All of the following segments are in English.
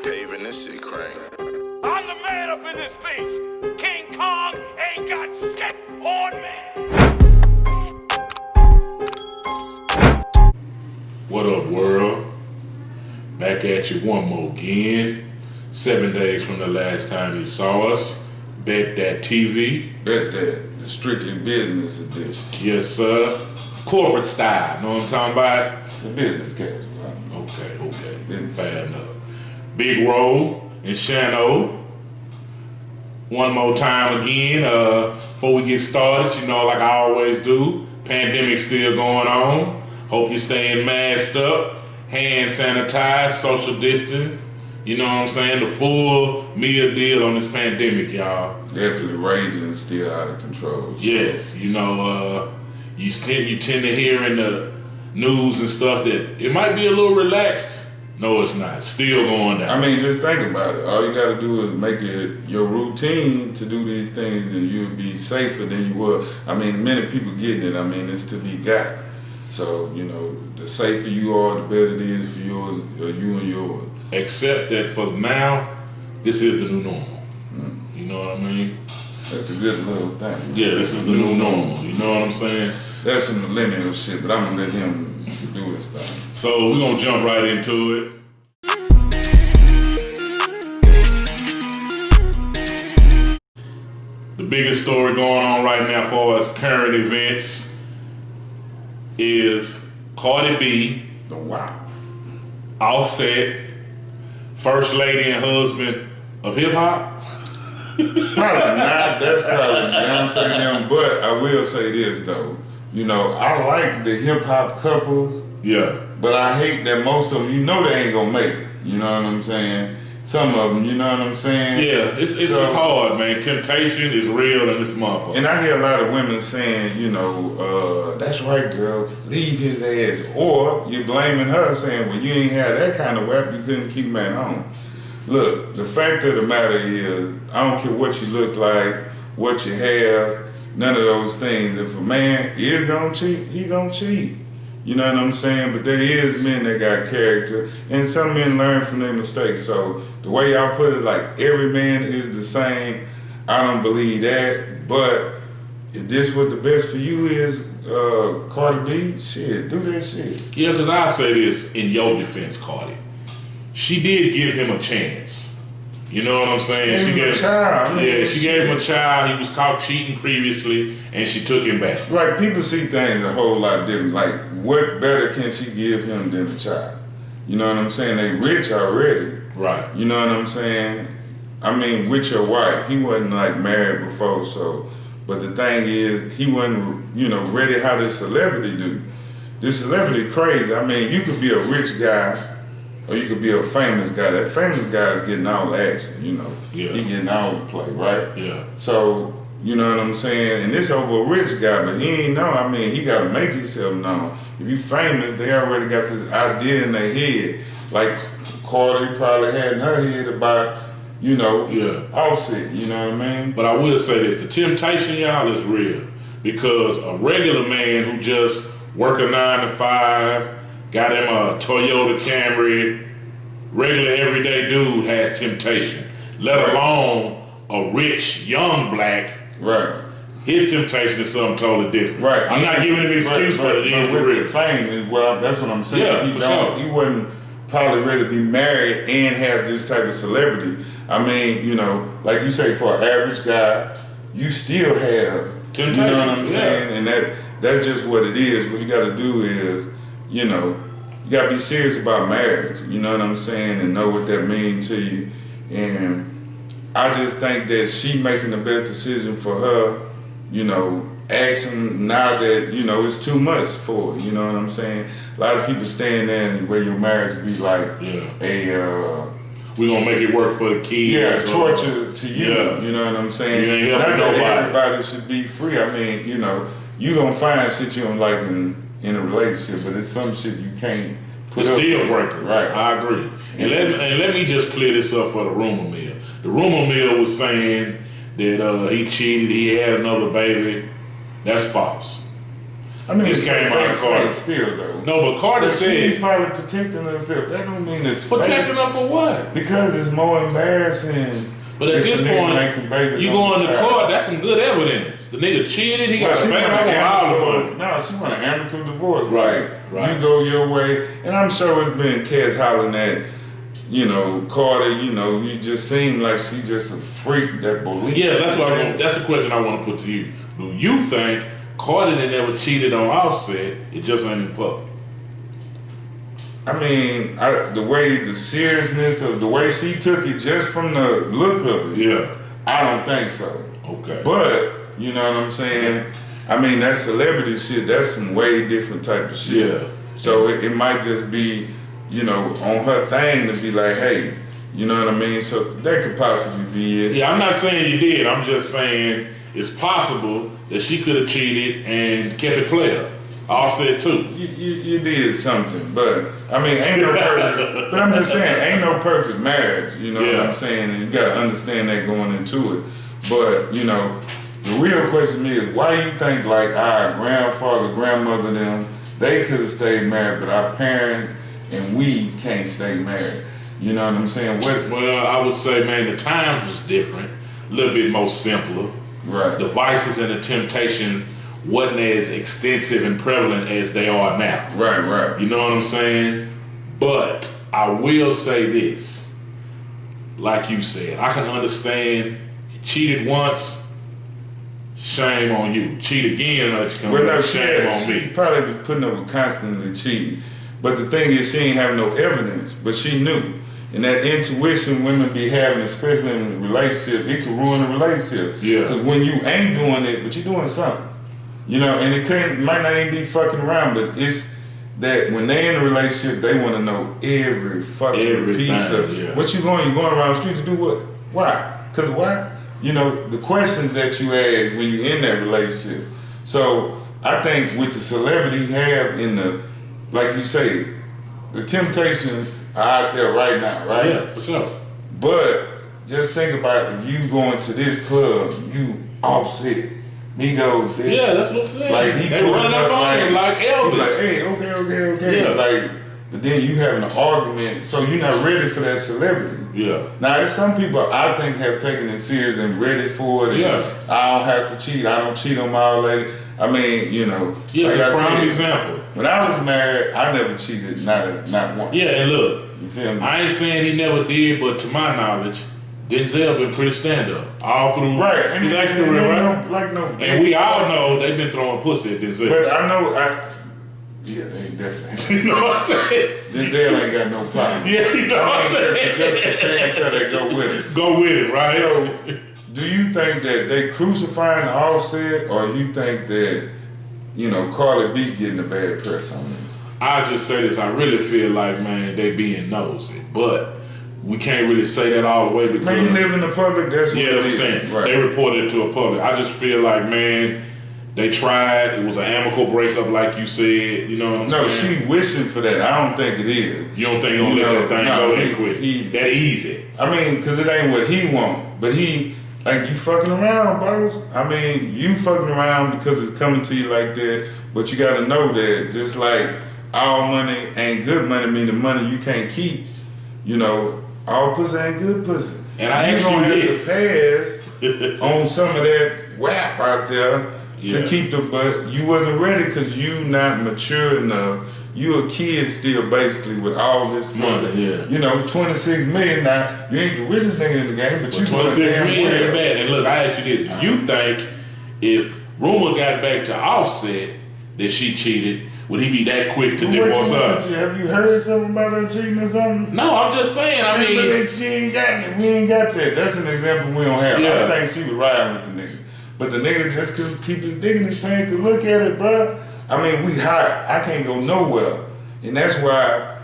Paving this shit crank. I'm the man up in this piece. King Kong ain't got shit on me. What up, world? Back at you one more again. 7 days from the last time you saw us. Bet That TV. Bet That, the strictly business edition. Yes, sir. Corporate style. Know what I'm talking about? The business casual. Okay. Business. Fair enough. Big Roll and Shano. One more time again. Before we get started, you know, like I always do, pandemic still going on. Hope you're staying masked up, hand sanitized, social distance. You know what I'm saying? The full meal deal on this pandemic, y'all. Definitely raging and still out of control. Yes, you know, you tend to hear in the news and stuff that it might be a little relaxed. No, it's not. Still going down. I mean, just think about it. All you got to do is make it your routine to do these things, and you'll be safer than you were. I mean, many people getting it. I mean, it's to be got. So, you know, the safer you are, the better it is for yours, you and yours. Except that for now, this is the new normal. You know what I mean? That's a good little thing. Yeah, this is the new normal. You know what I'm saying? That's some millennial shit, but I'm gonna let him do his thing. So we're gonna jump right into it. The biggest story going on right now for us current events is Cardi B, The Wap. Offset, first lady and husband of hip hop. Probably not. That's probably Beyonce them. But I will say this though. You know, I like the hip hop couples. Yeah. But I hate that most of them, you know, they ain't gonna make it. You know what I'm saying? Some of them, you know what I'm saying? Yeah, it's hard, man. Temptation is real in this motherfucker. And I hear a lot of women saying, you know, that's right, girl, leave his ass. Or you're blaming her saying, well, you ain't had that kind of weapon, you couldn't keep man on. Look, the fact of the matter is, I don't care what you look like, what you have, none of those things. If a man is gonna cheat, he gonna cheat. You know what I'm saying? But there is men that got character, and some men learn from their mistakes. So the way y'all put it, like every man is the same, I don't believe that. But if this what the best for you is, Cardi B, shit, do that shit. Yeah, because I'll say this in your defense, Cardi. She did give him a chance. You know what I'm saying? She gave him a child. She gave him a child. He was caught cheating previously, and she took him back. Like, people see things a whole lot different. Like, what better can she give him than a child? You know what I'm saying? They rich already. Right. You know what I'm saying? I mean, with your wife, he wasn't like married before, so. But the thing is, he wasn't, you know, ready how this celebrity do. This celebrity crazy. I mean, you could be a rich guy, or you could be a famous guy. That famous guy is getting all the action, you know. Yeah. He getting all the play, right? Yeah. So, you know what I'm saying? And this over a rich guy, but he ain't know. I mean, he got to make himself known. If you famous, they already got this idea in their head. Like Cardi probably had in her head about, you know, Offset, you know what I mean? But I will say this, the temptation, y'all, is real. Because a regular man who just work a 9 to 5, got him a Toyota Camry, regular everyday dude has temptation. Let alone a rich, young black. Right. His temptation is something totally different. Right. I'm not giving him an excuse, but it is the real. Fame is that's what I'm saying. Yeah, for sure. He wasn't probably ready to be married and have this type of celebrity. I mean, you know, like you say, for an average guy, you still have temptation. You know what I'm saying? And that's just what it is. What you got to do is, you know, you got to be serious about marriage. You know what I'm saying? And know what that means to you. And I just think that she making the best decision for her, you know, action now that, you know, it's too much for her, you know what I'm saying? A lot of people staying there and where your marriage be like we gonna make it work for the kids. Yeah, torture to you, you know what I'm saying? You ain't helping not that nobody. Everybody should be free. I mean, you know, you gonna find shit you don't like in a relationship, but it's some shit you can't put it's up deal with. breakers. Right. I agree. And let me just clear this up for the rumor mill. The rumor mill was saying that he cheated, he had another baby. That's false. I mean, this came out of Cardi. Still though. No, but Cardi said she's probably protecting herself. That don't mean it's protecting her for what? Because it's more embarrassing. But at this point, you going to court, that's some good evidence. The nigga cheated, he got a bank all the money. No, she want an amicable divorce. Right. You go your way. And I'm sure it's been cats hollering at, Cardi, you just seem like she just a freak that believes. Yeah, that's the question I want to put to you. Do you think Cardi that never cheated on Offset, it just ain't in public? I mean, the seriousness of the way she took it just from the look of it. Yeah. I don't think so. Okay. But, you know what I'm saying? I mean, that celebrity shit, that's some way different type of shit. Yeah. So it might just be, on her thing to be like, hey, you know what I mean? So that could possibly be it. Yeah, I'm not saying you did. I'm just saying it's possible that she could have cheated and kept it player. Offset too. You did something, but I mean, ain't no perfect. But I'm just saying, ain't no perfect marriage. You know what I'm saying? And you gotta understand that going into it. But the real question is, why you think like our grandfather, grandmother, them, they could have stayed married, but our parents and we can't stay married? You know what I'm saying? Well, I would say, man, the times was different, a little bit more simpler. Right. The vices and the temptation wasn't as extensive and prevalent as they are now. Right. You know what I'm saying? But I will say this. Like you said, I can understand you cheated once, shame on you. Cheat again, shame on me. She probably was putting up with constantly cheating. But the thing is, she ain't have no evidence, but she knew. And that intuition women be having, especially in a relationship, it can ruin a relationship. Yeah. Because when you ain't doing it, but you're doing something. And it might not even be fucking around, but it's that when they in a relationship, they want to know every fucking piece of what you going around the street to do what? Why? Because why? The questions that you ask when you're in that relationship. So I think with the celebrity have in the, like you say, the temptations are out there right now, right? Yeah, for sure. But just think about if you going to this club, you Offset. Migos, bitch. Yeah, that's what I'm saying. Like they running up on him like Elvis. He's like, hey, okay. Yeah. But then you having an argument, so you're not ready for that celebrity. Yeah. Now, if some people I think have taken it serious and ready for it. Yeah. I don't have to cheat. I don't cheat on my old lady. I mean, Yeah, like a prime example. When I was married, I never cheated, not once. Yeah, and look, you feel me? I ain't saying he never did, but to my knowledge, Denzel been pretty stand up all through his acting career, right? And we all know they've been throwing pussy at Denzel. But I know, yeah, they definitely. You know what I'm saying? Denzel ain't got no problem. Yeah, you know what I'm saying? Just the fan that go with it. Go with it, right? So, do you think that they crucifying the Offset, or you think that, Cardi B getting a bad press on it? I just say this, I really feel like, man, they being nosy, but we can't really say that all the way because man, you live in the public, that's what I'm saying. Right. They reported it to a public. I just feel like, man, they tried. It was an amicable breakup, like you said. You know what I'm saying? No, she wishing for that. I don't think it is. You don't think he'll let that thing go that quick? That easy. I mean, because it ain't what he want. But he, like, you fucking around, bros. I mean, you fucking around because it's coming to you like that. But you got to know that just like all money ain't good money, meaning money you can't keep. All pussy ain't good pussy. And I ask gonna you have this. to pass on some of that WAP out there to keep but you wasn't ready because you not mature enough. You a kid still basically with all this money. 26 million now. You ain't the richest nigga in the game, but you 26 million ain't bad. And look, I ask you this: do you think if rumor got back to Offset that she cheated, would he be that quick to divorce her? Have you heard something about her cheating or something? No, I'm just saying. I mean, but she ain't got it. We ain't got that. That's an example we don't have. Yeah. I think she was riding with the nigga, but the nigga just couldn't keep his dick in his pants. Could look at it, bro. I mean, we hot. I can't go nowhere, and that's why.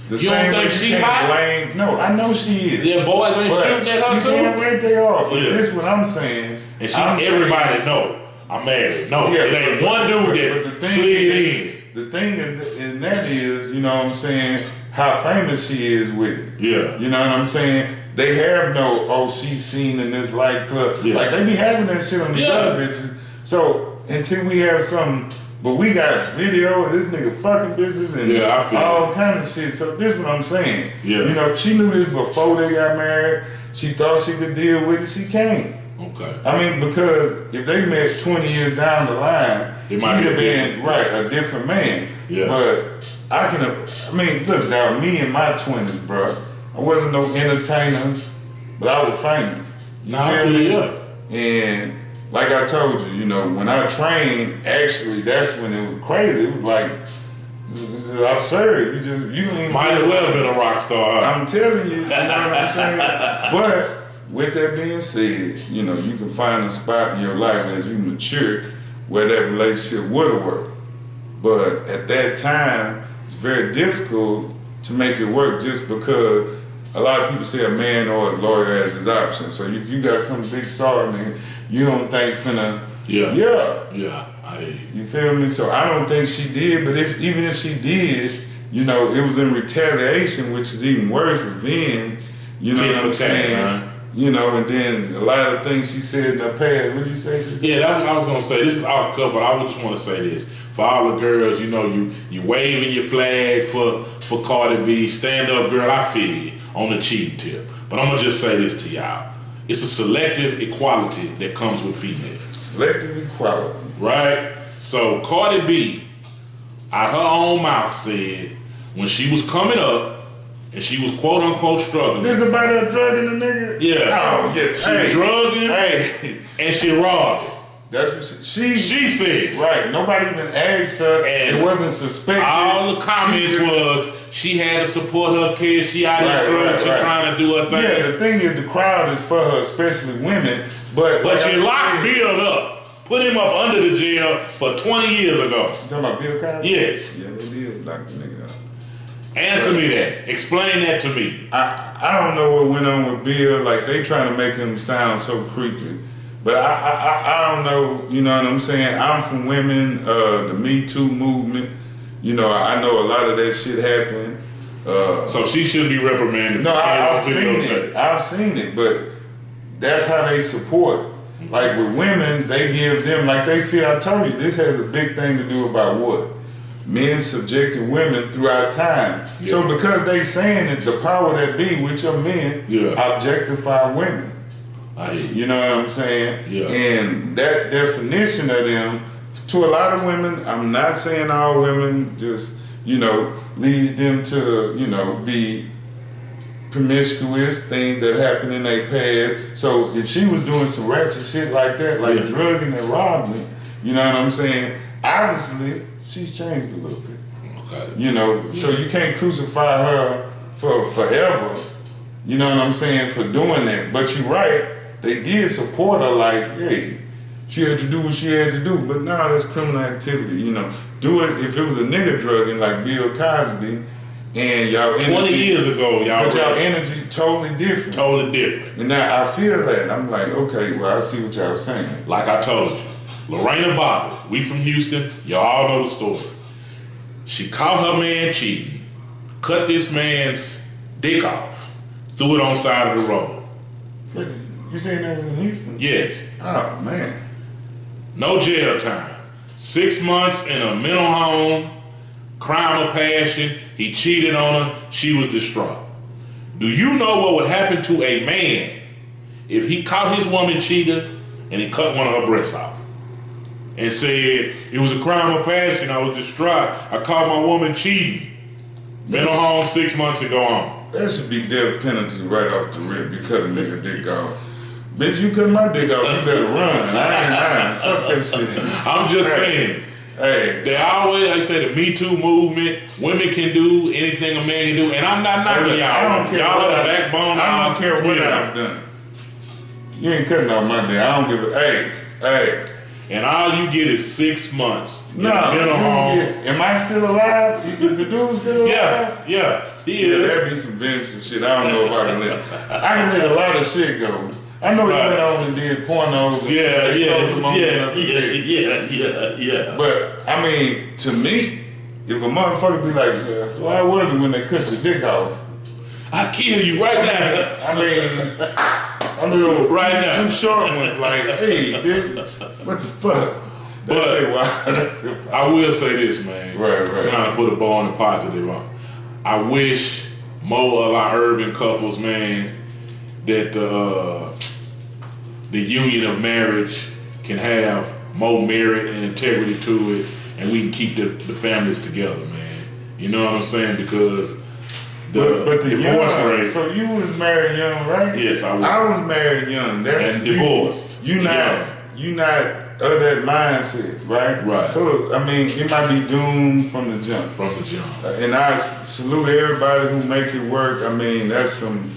The you don't think she hot? Blame, no, I know she is. Yeah, boys ain't shooting at her too. You can't wait they are. But this what I'm saying. And everybody know I'm married. No, it ain't one dude that slid in. The thing in that is, you know what I'm saying, how famous she is with it. Yeah. You know what I'm saying? They have no, she's seen in this light club. Yeah. Like, they be having that shit on the other bitches. So, until we have some, But we got video of this nigga fucking bitches and I feel all kind of shit. So this is what I'm saying. Yeah. You know, she knew this before they got married. She thought she could deal with it. She can't. Okay. I mean, because if they met 20 years down the line, It might he'd be have been a different man. Yeah. But I mean, look, dog, me in my 20s, bro, I wasn't no entertainer, but I was famous. You Nah, I feel feel me? you. And like I told you, you know, when I trained, actually, that's when it was crazy. It was like, it's absurd. You ain't Might as well have been a rock star. Huh? I'm telling you, you know what I'm saying? But with that being said, you know, you can find a spot in your life as you mature where that relationship would have worked. But at that time, it's very difficult to make it work just because a lot of people say a man or a lawyer has his option. So if you got some big sorry, man, you don't think finna, Yeah, I hear you. you feel me? So I don't think she did, but even if she did, you know, it was in retaliation, which is even worse, revenge. You know what I'm saying? Man. You know, and then a lot of things she said in the past. What did you say she said? Yeah, I was gonna say this is off cut, but I would just want to say this for all the girls. You know, you waving your flag for Cardi B, stand up, girl. I feel you on the cheating tip, but I'm gonna just say this to y'all: it's a selective equality that comes with females. Selective equality, right? So Cardi B, out her own mouth, said when she was coming up. And she was quote unquote struggling. This about her drugging the nigga? Yeah. Oh, yeah. She drugged him and she robbed him. That's what she said. Right. Nobody even asked her. And it wasn't suspected. All the comments was she had to support her kids. She out here struggling. She trying to do her thing. Yeah, the thing is the crowd is for her, especially women. But you locked Bill up. Put him up under the jail for 20 years ago. You talking about Bill Cosby? Yes. Yeah, they did lock the nigga up. Answer me that. Explain that to me. I don't know what went on with Bill. Like they trying to make him sound so creepy, but I don't know. You know what I'm saying? I'm from women. The Me Too movement. You know, I know a lot of that shit happened. So she should be reprimanded. No, I've seen it. I've seen it, but that's how they support. Like with women, they give them like they feel. I told you this has a big thing to do about what. Men subjecting women throughout time. Yeah. So because they saying that the power that be with your men objectify women. You know what I'm saying? Yeah. And that definition of them, to a lot of women, I'm not saying all women, just, you know, leads them to, you know, be promiscuous, things that happened in their past. So if she was doing some ratchet shit like that, like drugging and robbing, you know what I'm saying? Obviously, she's changed a little bit. Okay. You know, so you can't crucify her for forever, you know what I'm saying, for doing that. But you're right, they did support her like, hey, she had to do what she had to do. But now that's criminal activity, you know. Do it if it was a nigga drugging like Bill Cosby and y'all energy. 20 years ago, y'all. But y'all energy totally different. Totally different. And now I feel that. I'm like, okay, well, I see what y'all saying. Like I told you. Lorena Bobbitt, we from Houston, y'all all know the story. She caught her man cheating, cut this man's dick off, threw it on the side of the road. You saying that was in Houston? Yes. Oh, man. No jail time. 6 months in a mental home, crime of passion, he cheated on her, she was distraught. Do you know what would happen to a man if he caught his woman cheating and he cut one of her breasts off? And said, it was a crime of passion, I was distraught, I caught my woman cheating. Mental home 6 months and go on. That should be death penalty right off the rip. You cut a nigga dick off. Bitch, you cut my dick off, you better run. I ain't lying. Fuck that shit. I'm just saying. Hey. They always, like I say, the Me Too movement, women can do anything a man can do, and I'm not knocking y'all. I don't care y'all what are the backbone. I don't care what I've done. You ain't cutting off my dick. I don't give a, hey. And all you get is 6 months. No, am I still alive? Is the dude still alive? Yeah, he is. That'd be some vengeful shit. I don't know if I can let a lot of shit go. I know he went on and did pornos and yeah. But, I mean, to me, if a motherfucker be like, so I wasn't when they cut your dick off. I kill you right now. I mean, I'm little right now. Two short ones like, hey, bitch, what the fuck? I will say this, man. Right. Kind of put a ball in the positive on. I wish more of our urban couples, man, that the union of marriage can have more merit and integrity to it, and we can keep the families together, man. You know what I'm saying? Because but the divorce rate. So you was married young, right? Yes, I was. I was married young. And divorced. You not of that mindset, right? Right. So I mean, it might be doomed from the jump. And I salute everybody who make it work. I mean, that's some,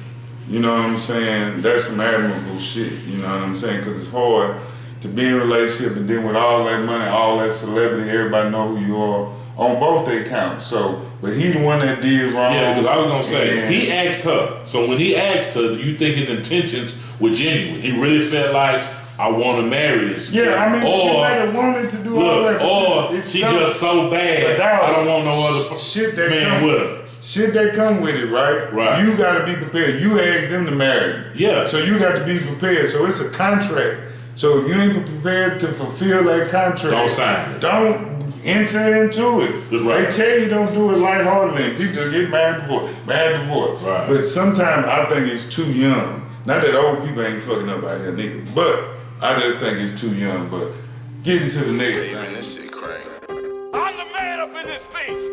you know what I'm saying? That's some admirable shit. You know what I'm saying? Because it's hard to be in a relationship and then with all that money, all that celebrity, everybody know who you are on both their counts. So, but he the one that did wrong. Yeah, because I was gonna say he asked her. So when he asked her, do you think his intentions were genuine? He really felt like, I want to marry this girl. Yeah, I mean, she might have wanted to do all that. Or she just so bad, I don't want no other shit that man with her. Shit that come with it, right? Right. You got to be prepared. You asked them to marry. Yeah. So you got to be prepared. So it's a contract. So if you ain't prepared to fulfill that contract, don't sign it. Don't enter into it. Right. They tell you don't do it lightheartedly. And people just get married divorce. Right. But sometimes I think it's too young. Not that old people ain't fucking up out here, nigga. But I just think it's too young. But getting to the next thing. I'm the man up in this piece.